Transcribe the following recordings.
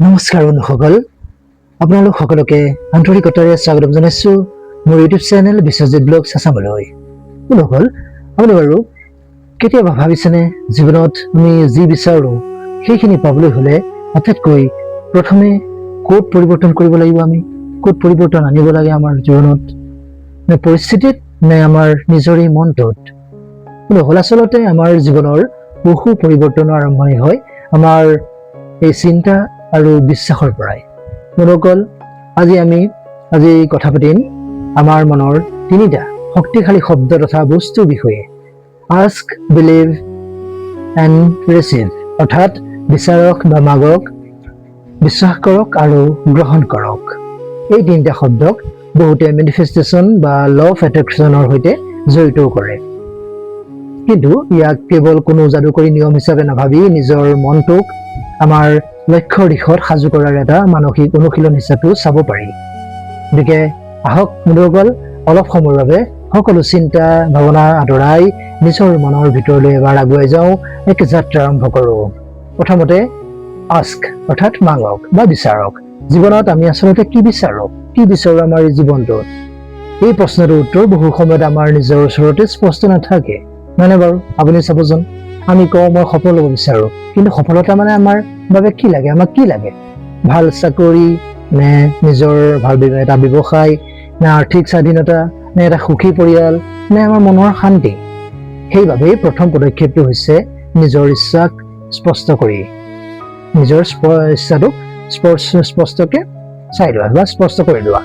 নমস্কাৰ বন্ধুসকল, আপোনালোক সকলোকে আন্তৰিকতাৰে স্বাগতম জনাইছোঁ মোৰ ইউটিউব চেনেল বিশ্বজিৎ ব্লগছ আছামলৈ। বন্ধুসকল, আপুনি বাৰু কেতিয়াবা ভাবিছেনে জীৱনত আমি যি বিচাৰোঁ সেইখিনি পাবলৈ হ'লে আটাইতকৈ প্ৰথমে ক'ত পৰিৱৰ্তন কৰিব লাগিব, আমি ক'ত পৰিৱৰ্তন আনিব লাগে আমাৰ জীৱনত, নে পৰিস্থিতিত নে আমাৰ নিজৰে মনটোত? বন্ধুসকল, আচলতে আমাৰ জীৱনৰ বহু পৰিৱৰ্তনৰ আৰম্ভণি হয় আমাৰ এই চিন্তা আৰু বিশ্বাসৰ পৰাই। বন্ধুসকল, আজি কথা পাতিম আমাৰ মনৰ তিনিটা শক্তিশালী শব্দ তথা বস্তুৰ বিষয়ে। আস্ক, বিলিভ এণ্ড ৰিচিভ, অৰ্থাৎ বিচাৰক বা মাগক, বিশ্বাস কৰক আৰু গ্ৰহণ কৰক। এই তিনিটা শব্দক বহুতে মেনিফেষ্টেশ্যন বা ল অফ এট্ৰেকশ্যনৰ সৈতে জড়িত কৰে, কিন্তু ইয়াক কেৱল কোনো যাদুকৰী নিয়ম হিচাপে নাভাবি নিজৰ মনটোক আমাৰ লক্ষ্যৰ দিশত সাজু কৰাৰ এটা মানসিক অনুশীলন হিচাপেও চাব পাৰি। গতিকে আহক বন্ধুসকল, অলপ সময়ৰ বাবে সকলো চিন্তা ভাৱনা আঁতৰাই নিজৰ মনৰ ভিতৰলৈ এবাৰ আগুৱাই যাওঁ, এক যাত্ৰা আৰম্ভ কৰোঁ। প্ৰথমতে আস্ক, অৰ্থাৎ মাগক বা বিচাৰক। জীৱনত আমি আচলতে কি বিচাৰোঁ আমাৰ এই জীৱনটোত? এই প্ৰশ্নটোৰ উত্তৰ বহু সময়ত আমাৰ নিজৰ ওচৰতে স্পষ্ট নাথাকে, নহয়নে বাৰু? আপুনি চাবচোন, আমি কওঁ মই সফল হ'ব বিচাৰোঁ, কিন্তু সফলতা মানে আমাৰ বাবে কি লাগে? আমাক কি লাগে? ভাল চাকৰি নে নিজৰ ভাল এটা ব্যৱসায়, নে আৰ্থিক স্বাধীনতা, নে এটা সুখী পৰিয়াল, নে আমাৰ মনৰ শান্তি? সেইবাবেই প্ৰথম পদক্ষেপটো হৈছে নিজৰ ইচ্ছাক স্পষ্ট কৰি, নিজৰ ইচ্ছাটোক স্পষ্টকৈ চাই লোৱা বা স্পষ্ট কৰি লোৱা।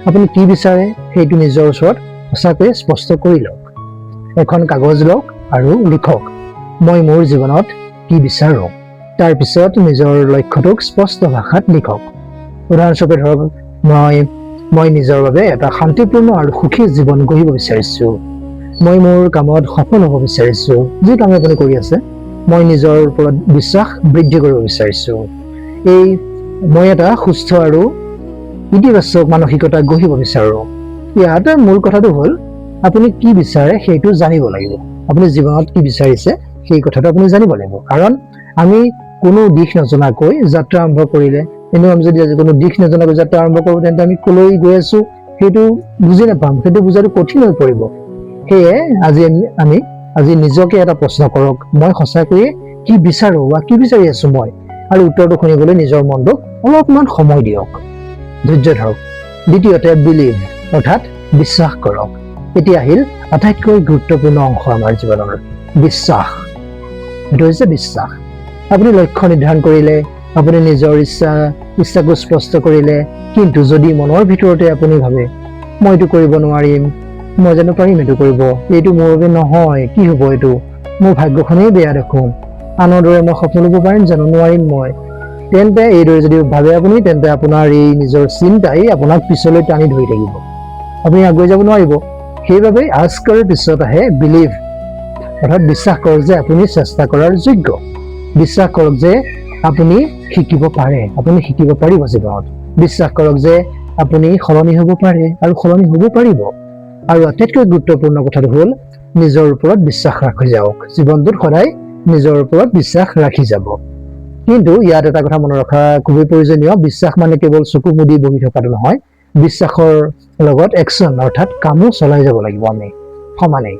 আপুনি কি বিচাৰে সেইটো নিজৰ ওচৰত সঁচাকৈ স্পষ্ট কৰি লওক। এখন কাগজ লওক আৰু লিখক, মই মোৰ জীৱনত কি বিচাৰোঁ। তাৰপিছত নিজৰ লক্ষ্যটোক স্পষ্ট ভাষাত লিখক। উদাহৰণস্বৰূপে ধৰক, মই নিজৰ বাবে এটা শান্তিপূৰ্ণ আৰু সুখী জীৱন গঢ়িব বিচাৰিছোঁ। মই মোৰ কামত সফল হ'ব বিচাৰিছোঁ, যি কাম আপুনি কৰি আছে। মই নিজৰ ওপৰত বিশ্বাস বৃদ্ধি কৰিব বিচাৰিছোঁ। মই এটা সুস্থ আৰু ইতিবাচক মানসিকতা গঢ়িব বিচাৰোঁ। ইয়াত মূল কথাটো হ'ল আপুনি কি বিচাৰে সেইটো জানিব লাগিব। আপুনি জীৱনত কি বিচাৰিছে সেই কথাটো আপুনি জানিব লাগিব, কাৰণ আমি কোনো দিশ নজনাকৈ যাত্ৰা আৰম্ভ কৰিলে, কিন্তু আমি যদি আজি কোনো দিশ নজনাকৈ যাত্ৰা আৰম্ভ কৰোঁ, তেন্তে আমি কলৈ গৈ আছোঁ সেইটো বুজি নাপাম, সেইটো বুজাটো কঠিন হৈ পৰিব। সেয়ে আজি নিজকে এটা প্ৰশ্ন কৰক, মই সঁচাকৈয়ে কি বিচাৰোঁ বা কি বিচাৰি আছোঁ মই? আৰু উত্তৰটো শুনিবলৈ নিজৰ মনটোক অলপমান সময় দিয়ক, ধৈৰ্য ধৰক। দ্বিতীয়তে বিলিভ, অৰ্থাৎ বিশ্বাস কৰক। এতিয়া আহিল আটাইতকৈ গুৰুত্বপূৰ্ণ অংশ আমাৰ জীৱনৰ, বিশ্বাস। সেইটো হৈছে বিশ্বাস। আপুনি লক্ষ্য নিৰ্ধাৰণ কৰিলে, আপুনি নিজৰ ইচ্ছাকো স্পষ্ট কৰিলে, কিন্তু যদি মনৰ ভিতৰতে আপুনি ভাবে মই এইটো কৰিব নোৱাৰিম, মই জানো পাৰিম এইটো কৰিব, এইটো মোৰ বাবে নহয়, কি হ'ব এইটো, মোৰ ভাগ্যখনেই বেয়া দেখোন, আনৰ দৰে মই সফল হ'ব পাৰিম জানো, নোৱাৰিম মই, তেন্তে এইদৰে যদি ভাবে আপুনি, তেন্তে আপোনাৰ এই নিজৰ চিন্তাই আপোনাক পিছলৈ টানি ধৰি থাকিব, আপুনি আগুৱাই যাব নোৱাৰিব। সেইবাবে আস্কৰ পিছত আহে বিলিভ, অৰ্থাৎ বিশ্বাস কৰক যে আপুনি চেষ্টা কৰাৰ যোগ্য। বিশ্বাস কৰক যে আপুনি শিকিব পাৰে, আপুনি শিকিব পাৰিব জীৱনত। বিশ্বাস কৰক যে আপুনি সলনি হ'ব পাৰে আৰু সলনি হ'ব পাৰিব। আৰু আটাইতকৈ গুৰুত্বপূৰ্ণ কথাটো হ'ল নিজৰ ওপৰত বিশ্বাস ৰাখি যাওক। জীৱনটোত সদায় নিজৰ ওপৰত বিশ্বাস ৰাখি যাব। কিন্তু ইয়াত এটা কথা মনত ৰখা খুবেই প্ৰয়োজনীয়, বিশ্বাস মানে কেৱল চকু মুদি বহি থকাটো নহয়, বিশ্বাসৰ লগত একশ্যন, অৰ্থাৎ কামো চলাই যাব লাগিব আমি সমানেই।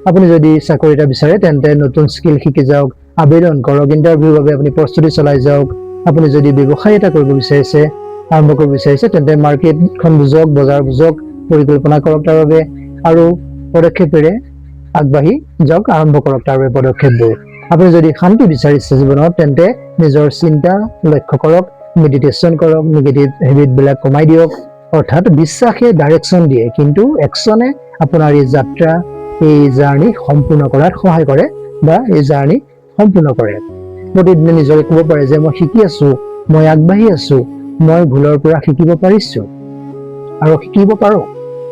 আপুনি যদি চাকৰি এটা বিচাৰে, তেন্তে নতুন স্কিল শিকি যাওক, আবেদন কৰক, ইণ্টাৰভিউৰ বাবে আপুনি প্ৰস্তুতি চলাই যাওক। আপুনি যদি ব্যৱসায় এটা আৰম্ভ কৰিব বিচাৰিছে, তেন্তে মাৰ্কেটখন বুজক, বজাৰ বুজক, পৰিকল্পনা কৰক তাৰ বাবে, আৰু পদক্ষেপেৰে আগবাঢ়ি যাওক, আৰম্ভ কৰক তাৰ বাবে পদক্ষেপবোৰ। আপুনি যদি শান্তি বিচাৰিছে জীৱনত, তেন্তে নিজৰ চিন্তা লক্ষ্য কৰক, মেডিটেশ্যন কৰক, নিগেটিভ হেবিটবিলাক কমাই দিয়ক। অৰ্থাৎ বিশ্বাসে ডাইৰেকশ্যন দিয়ে, কিন্তু একশ্যনে আপোনাৰ এই যাত্ৰা, এই জাৰ্ণি সম্পূৰ্ণ কৰাত সহায় কৰে বা এই জাৰ্ণি সম্পূৰ্ণ কৰে। প্ৰতিদিনে নিজকে ক'ব পাৰে যে মই শিকি আছোঁ, মই আগবাঢ়ি আছোঁ, মই ভুলৰ পৰা শিকিব পাৰিছোঁ আৰু শিকিব পাৰোঁ।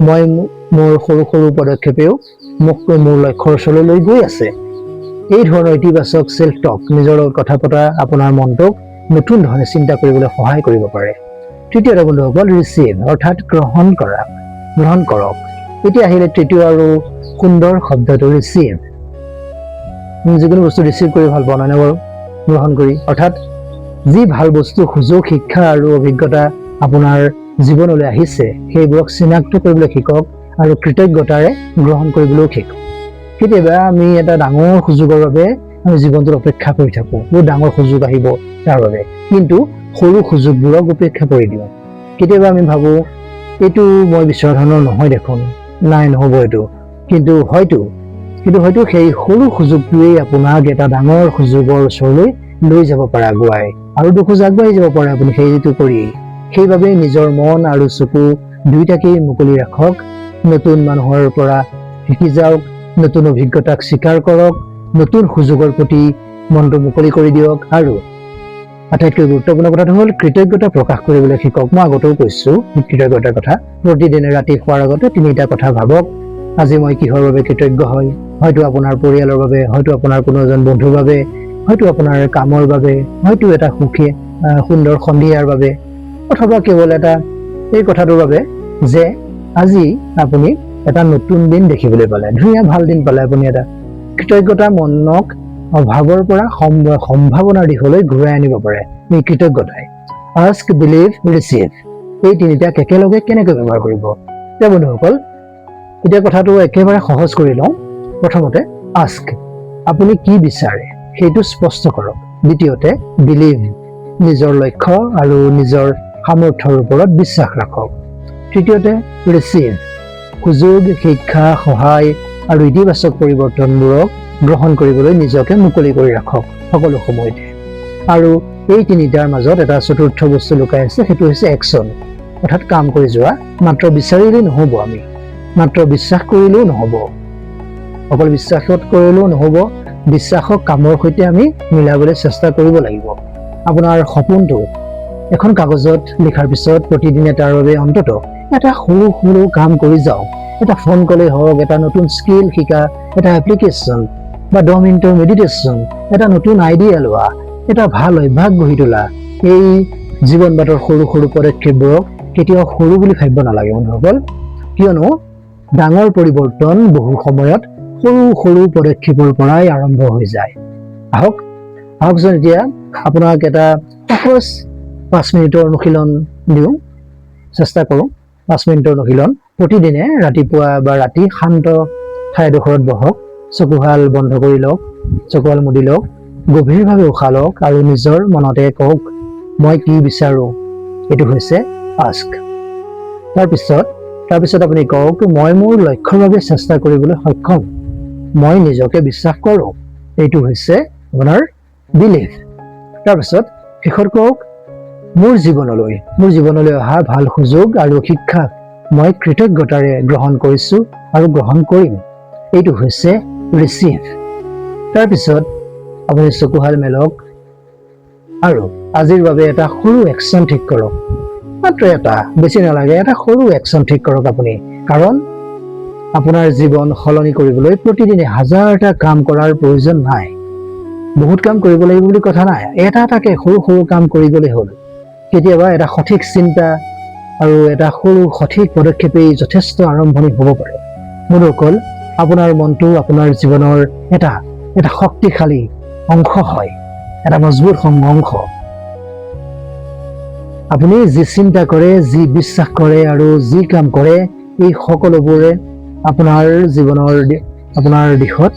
মই মোৰ সৰু সৰু পদক্ষেপেও মোক মোৰ লক্ষ্যৰ ওচৰলৈ লৈ গৈ আছে। এই ধৰণৰ ইতিবাচক চেল্ফ টক, নিজৰ লগত কথা পতা, আপোনাৰ মনটোক নতুন ধৰণে চিন্তা কৰিবলৈ সহায় কৰিব পাৰে। তৃতীয়তে বন্ধুসকল, ৰিচিভ, অৰ্থাৎ গ্ৰহণ কৰক। এতিয়া আহিলে তৃতীয় আৰু সুন্দৰ শব্দটো, ৰিচিভ। যিকোনো বস্তু ৰিচিভ কৰি ভাল পাওঁ, নহয়নে বাৰু? গ্ৰহণ কৰি, অৰ্থাৎ যি ভাল বস্তু সুযোগ শিক্ষা আৰু অভিজ্ঞতা আপোনাৰ জীৱনলৈ আহিছে সেইবোৰক চিনাক্ত কৰিবলৈ শিকক আৰু কৃতজ্ঞতাৰে গ্ৰহণ কৰিবলৈও শিকক। কেতিয়াবা আমি এটা ডাঙৰ সুযোগৰ বাবে আমি জীৱনটোত অপেক্ষা কৰি থাকোঁ, বহুত ডাঙৰ সুযোগ আহিব তাৰ বাবে, কিন্তু সৰু সুযোগবোৰক উপেক্ষা কৰি দিওঁ। কেতিয়াবা আমি ভাবোঁ এইটো মই বিচৰা ধৰণৰ নহয় দেখোন, নাই নহ'ব এইটো, কিন্তু হয়তো সেই সৰু সুযোগটোৱেই আপোনাক এটা ডাঙৰ সুযোগৰ ওচৰলৈ লৈ যাব পাৰে আগুৱাই, আৰু দুখোজ আগবাঢ়ি যাব পাৰে আপুনি সেইটো কৰি। সেইবাবে নিজৰ মন আৰু চকু দুয়োটাকেই মুকলি ৰাখক, নতুন মানুহৰ পৰা শিকি যাওক, নতুন অভিজ্ঞতাক স্বীকাৰ কৰক, নতুন সুযোগৰ প্ৰতি মনটো মুকলি কৰি দিয়ক, আৰু আটাইতকৈ গুৰুত্বপূৰ্ণ কথাটো হ'ল কৃতজ্ঞতা প্ৰকাশ কৰিবলৈ শিকক। মই আগতেও কৈছোঁ কৃতজ্ঞতাৰ কথা। প্ৰতিদিনে ৰাতি শোৱাৰ আগতে 3টা কথা ভাবক, আজি মই কিহৰ বাবে কৃতজ্ঞ হয়। হয়তো আপোনাৰ পৰিয়ালৰ বাবে, হয়তো আপোনাৰ কোনো এজন বন্ধুৰ বাবে, হয়তো আপোনাৰ কামৰ বাবে, হয়তো এটা সুন্দৰ সন্ধিয়াৰ বাবে, অথবা কেৱল এই কথাটোৰ বাবে যে আজি আপুনি এটা নতুন দিন দেখিবলৈ পালে, ধুনীয়া ভাল দিন পালে আপুনি। এটা কৃতজ্ঞতা মনক অভাৱৰ পৰা সম্ভাৱনাৰ দিশলৈ ঘূৰাই আনিব পাৰে এই কৃতজ্ঞতাই। আস্ক, বিলিভ, ৰিচিভ, এই 3টাক একেলগে কেনেকৈ ব্যৱহাৰ কৰিব? এতিয়া বন্ধুসকল, এতিয়া কথাটো একেবাৰে সহজ কৰি লওঁ। প্ৰথমতে আস্ক, আপুনি কি বিচাৰে সেইটো স্পষ্ট কৰক। দ্বিতীয়তে বিলিভ, নিজৰ লক্ষ্য আৰু নিজৰ সামৰ্থ্যৰ ওপৰত বিশ্বাস ৰাখক। তৃতীয়তে ৰিচিভ, সুযোগ, শিক্ষা, সহায় আৰু ইতিবাচক পৰিৱৰ্তনবোৰক গ্ৰহণ কৰিবলৈ নিজকে মুকলি কৰি ৰাখক সকলো সময়তে। আৰু এই 3টাৰ মাজত এটা চতুৰ্থ বস্তু লুকাই আছে, সেইটো হৈছে একশ্যন, অৰ্থাৎ কাম কৰি যোৱা। মাত্ৰ বিচাৰিলেই নহ'ব, আমি মাত্ৰ বিশ্বাস কৰিলেও নহ'ব, অকল বিশ্বাসত কৰিলেও নহ'ব, বিশ্বাসক কামৰ সৈতে আমি মিলাবলৈ চেষ্টা কৰিব লাগিব। আপোনাৰ সপোনটো এখন কাগজত লিখাৰ পিছত প্ৰতিদিনে তাৰ বাবে অন্তত এটা সৰু সৰু কাম কৰি যাওক। এটা ফোন কলেই হওক, এটা নতুন স্কিল শিকা, এটা এপ্লিকেশ্যন বা 10 মিনিটৰ মেডিটেশ্যন, এটা নতুন আইডিয়া লোৱা, এটা ভাল অভ্যাস গঢ়ি তোলা। এই জীৱন বাটৰ সৰু সৰু পদক্ষেপবোৰক কেতিয়াও সৰু বুলি ভাবিব নালাগে বন্ধুসকল, কিয়নো ডাঙৰ পৰিৱৰ্তন বহু সময়ত সৰু সৰু পদক্ষেপৰ পৰাই আৰম্ভ হৈ যায়। আহকচোন এতিয়া আপোনাক এটা সহজ 5 মিনিটৰ অনুশীলন দিওঁ, চেষ্টা কৰোঁ। 5 মিনিটৰ অনুশীলন। প্ৰতিদিনে ৰাতিপুৱা বা ৰাতি শান্ত ঠাই এডোখৰত বহক, চকুহাল বন্ধ কৰি লওক, চকুহাল মুদি লওক, গভীৰভাৱে উশাহ লওক আৰু নিজৰ মনতে কওক, মই কি বিচাৰোঁ। এইটো হৈছে আস্ক। তাৰপিছত আপুনি কওক, মই মোৰ লক্ষ্যৰ বাবে চেষ্টা কৰিবলৈ সক্ষম, মই নিজকে বিশ্বাস কৰোঁ। এইটো হৈছে আপোনাৰ বিলিভ। তাৰপিছত শেষত কওক, মোৰ জীৱনলৈ অহা ভাল সুযোগ আৰু শিক্ষাক মই কৃতজ্ঞতাৰে গ্ৰহণ কৰিছোঁ আৰু গ্ৰহণ কৰিম। এইটো হৈছে ৰিচিভ। তাৰপিছত আপুনি চকুহাল মেলক আৰু আজিৰ বাবে এটা সৰু একশ্যন ঠিক কৰক। মাত্ৰ এটা, বেছি নালাগে, এটা সৰু একশ্যন ঠিক কৰক আপুনি। কাৰণ আপোনাৰ জীৱন সলনি কৰিবলৈ প্ৰতিদিনে 1000টা কাম কৰাৰ প্ৰয়োজন নাই। বহুত কাম কৰিব লাগিব বুলি কথা নাই, এটাকে সৰু সৰু কাম কৰি গ'লেই হ'ল। কেতিয়াবা এটা সঠিক চিন্তা আৰু এটা সৰু সঠিক পদক্ষেপেই যথেষ্ট আৰম্ভণি হ'ব পাৰে। বন্ধুসকল, আপোনাৰ মনটো আপোনাৰ জীৱনৰ এটা শক্তিশালী অংশ হয়, এটা মজবুত অংশ। আপুনি যি চিন্তা কৰে, যি বিশ্বাস কৰে আৰু যি কাম কৰে, এই সকলোবোৰে আপোনাৰ দিশত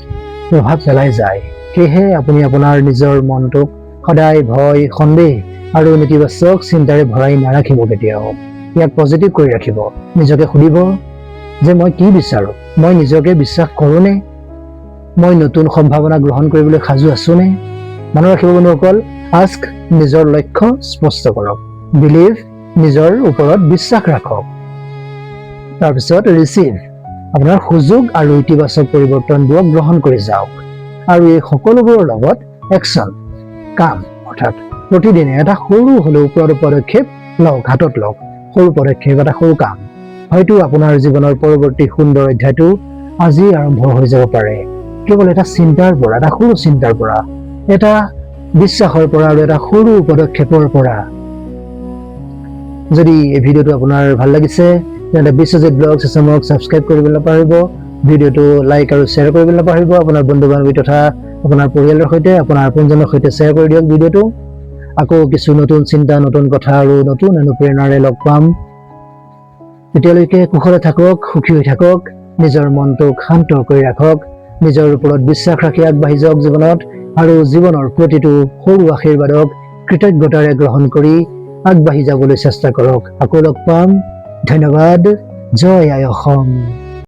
প্ৰভাৱ পেলাই যায়। সেয়েহে আপুনি আপোনাৰ নিজৰ মনটোক সদায় ভয়, সন্দেহ আৰু নেতিবাচক চিন্তাৰে ভৰাই নাৰাখিব। কেতিয়াও ইয়াক পজিটিভ কৰি ৰাখিব। নিজকে সুধিব যে মই কি বিচাৰোঁ, মই নিজকে বিশ্বাস কৰোঁনে, মই নতুন সম্ভাৱনা গ্ৰহণ কৰিবলৈ সাজু আছোনে। মনত ৰাখিব বন্ধুসকল, আস্ক, নিজৰ লক্ষ্য স্পষ্ট কৰক। বিলিভ, নিজৰ ওপৰত বিশ্বাস ৰাখক। তাৰপিছত ৰিচিভ, আপোনাৰ সুযোগ আৰু ইতিবাচক পৰিৱৰ্তনবোৰক গ্ৰহণ কৰি যাওক। আৰু এই সকলোবোৰৰ লগত একশ্যন, কাম, অৰ্থাৎ প্ৰতিদিনে এটা সৰু হ'লেও পদক্ষেপ লওক, হাতত লওক। সৰু পদক্ষেপ, এটা সৰু কাম। হয়তো আপোনাৰ জীৱনৰ পৰৱৰ্তী সুন্দৰ অধ্যায়টো আজি আৰম্ভ হৈ যাব পাৰে, কেৱল এটা চিন্তাৰ পৰা, এটা সৰু চিন্তাৰ পৰা, এটা বিশ্বাসৰ পৰা আৰু এটা সৰু পদক্ষেপৰ পৰা। যদি এই ভিডিঅ'টো আপোনাৰ ভাল লাগিছে তেন্তে বিশ্বজিৎ ব্লগছ আছামক ছাবস্ক্ৰাইব কৰিবলৈ নাপাহৰিব, ভিডিঅ'টো লাইক আৰু শ্বেয়াৰ কৰিবলৈ নাপাহৰিব। আপোনাৰ বন্ধু বান্ধৱী তথা আপোনাৰ পৰিয়ালৰ সৈতে, আপোনাৰ আপোনজনৰ সৈতে শ্বেয়াৰ কৰি দিয়ক ভিডিঅ'টো। আকৌ কিছু নতুন চিন্তা, নতুন কথা আৰু নতুন অনুপ্ৰেৰণাৰে লগ পাম। তেতিয়ালৈকে কুশলে থাকক, সুখী হৈ থাকক, নিজৰ মনটোক শান্ত কৰি ৰাখক, নিজৰ ওপৰত বিশ্বাস ৰাখি আগবাঢ়ি যাওক জীৱনত, আৰু জীৱনৰ প্ৰতিটো সৰু আশীৰ্বাদক কৃতজ্ঞতাৰে গ্ৰহণ কৰি আগবাঢ়ি যাবলৈ চেষ্টা কৰক। আকৌ লগ পাম। ধন্যবাদ। জয় আই অসম।